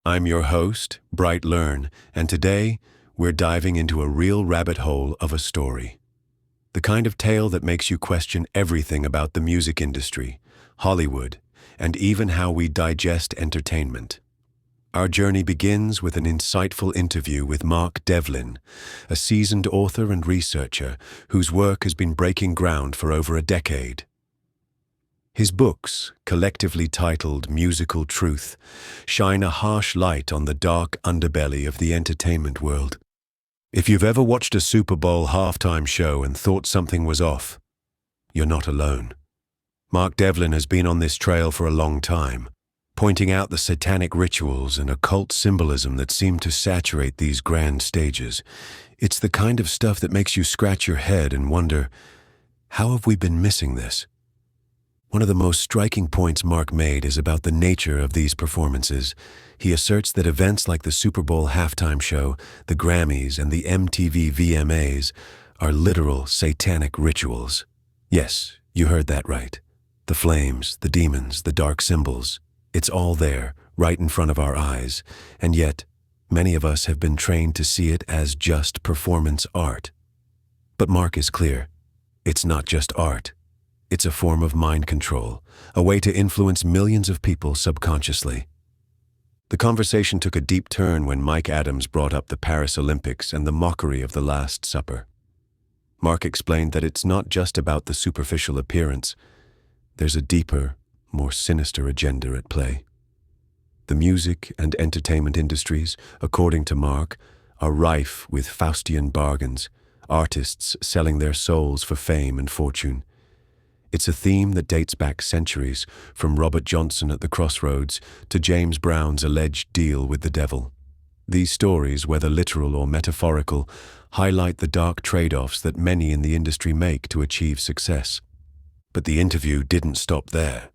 I'm your host, BrightLearn, and today we're diving into a real rabbit hole of a story. The kind of tale that makes you question everything about the music industry, Hollywood, and even how we digest entertainment. Our journey begins with an insightful interview with Mark Devlin, a seasoned author and researcher whose work has been breaking ground for over a decade. His books, collectively titled Musical Truth, shine a harsh light on the dark underbelly of the entertainment world. If you've ever watched a Super Bowl halftime show and thought something was off, you're not alone. Mark Devlin has been on this trail for a long time, pointing out the satanic rituals and occult symbolism that seem to saturate these grand stages. It's the kind of stuff that makes you scratch your head and wonder, how have we been missing this? One of the most striking points Mark made is about the nature of these performances. He asserts that events like the Super Bowl halftime show, the Grammys, and the MTV VMAs are literal satanic rituals. Yes, you heard that right. The flames, the demons, the dark symbols. It's all there, right in front of our eyes, and yet, many of us have been trained to see it as just performance art. But Mark is clear. It's not just art. It's a form of mind control, a way to influence millions of people subconsciously. The conversation took a deep turn when Mike Adams brought up the Paris Olympics and the mockery of the Last Supper. Mark explained that it's not just about the superficial appearance. There's a deeper, more sinister agenda at play. The music and entertainment industries, according to Mark, are rife with Faustian bargains, artists selling their souls for fame and fortune. It's a theme that dates back centuries, from Robert Johnson at the Crossroads to James Brown's alleged deal with the devil. These stories, whether literal or metaphorical, highlight the dark trade-offs that many in the industry make to achieve success. But the interview didn't stop there.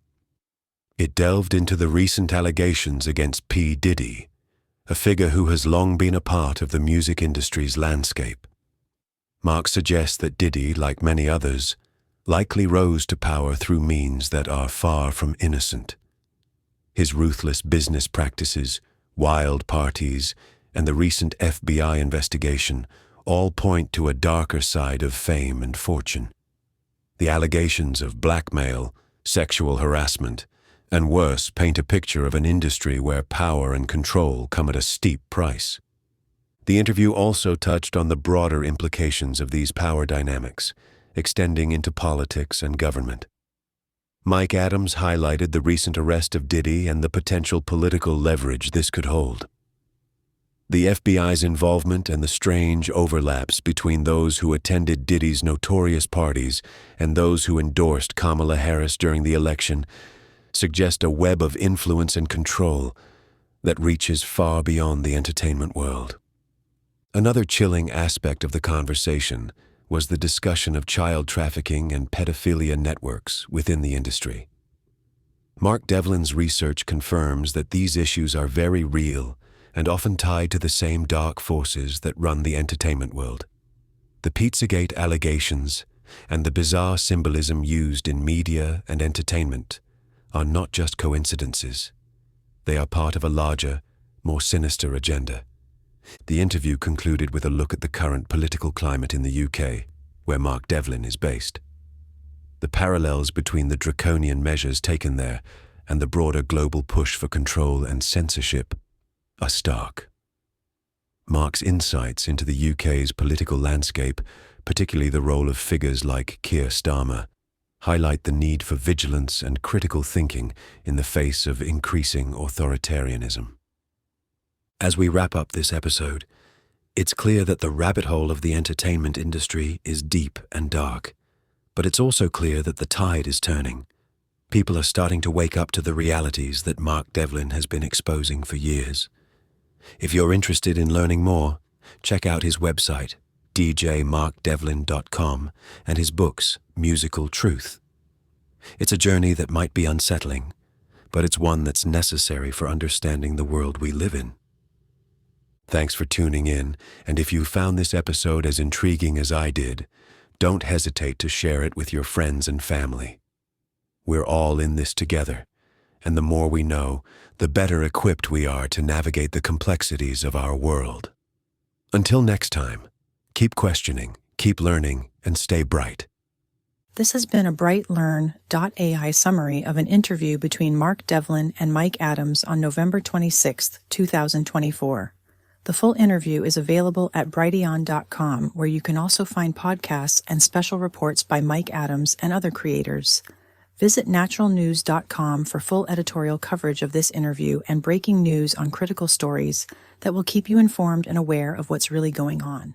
It delved into the recent allegations against P. Diddy, a figure who has long been a part of the music industry's landscape. Mark suggests that Diddy, like many others, likely rose to power through means that are far from innocent. His ruthless business practices, wild parties, and the recent FBI investigation all point to a darker side of fame and fortune. The allegations of blackmail, sexual harassment, and worse paint a picture of an industry where power and control come at a steep price. The interview also touched on the broader implications of these power dynamics, extending into politics and government. Mike Adams highlighted the recent arrest of Diddy and the potential political leverage this could hold. The FBI's involvement and the strange overlaps between those who attended Diddy's notorious parties and those who endorsed Kamala Harris during the election suggest a web of influence and control that reaches far beyond the entertainment world. Another chilling aspect of the conversation was the discussion of child trafficking and pedophilia networks within the industry. Mark Devlin's research confirms that these issues are very real and often tied to the same dark forces that run the entertainment world. The Pizzagate allegations and the bizarre symbolism used in media and entertainment are not just coincidences. They are part of a larger, more sinister agenda. The interview concluded with a look at the current political climate in the UK, where Mark Devlin is based. The parallels between the draconian measures taken there and the broader global push for control and censorship are stark. Mark's insights into the UK's political landscape, particularly the role of figures like Keir Starmer, highlight the need for vigilance and critical thinking in the face of increasing authoritarianism. As we wrap up this episode, it's clear that the rabbit hole of the entertainment industry is deep and dark, but it's also clear that the tide is turning. People are starting to wake up to the realities that Mark Devlin has been exposing for years. If you're interested in learning more, check out his website, djmarkdevlin.com, and his books, Musical Truth. It's a journey that might be unsettling, but it's one that's necessary for understanding the world we live in. Thanks for tuning in, and if you found this episode as intriguing as I did, don't hesitate to share it with your friends and family. We're all in this together, And the more we know, the better equipped we are to navigate the complexities of our world. Until next time, keep questioning, keep learning, and stay bright. This has been a BrightLearn.ai summary of an interview between Mark Devlin and Mike Adams on November 26, 2024. The full interview is available at brighteon.com, where you can also find podcasts and special reports by Mike Adams and other creators. Visit naturalnews.com for full editorial coverage of this interview and breaking news on critical stories that will keep you informed and aware of what's really going on.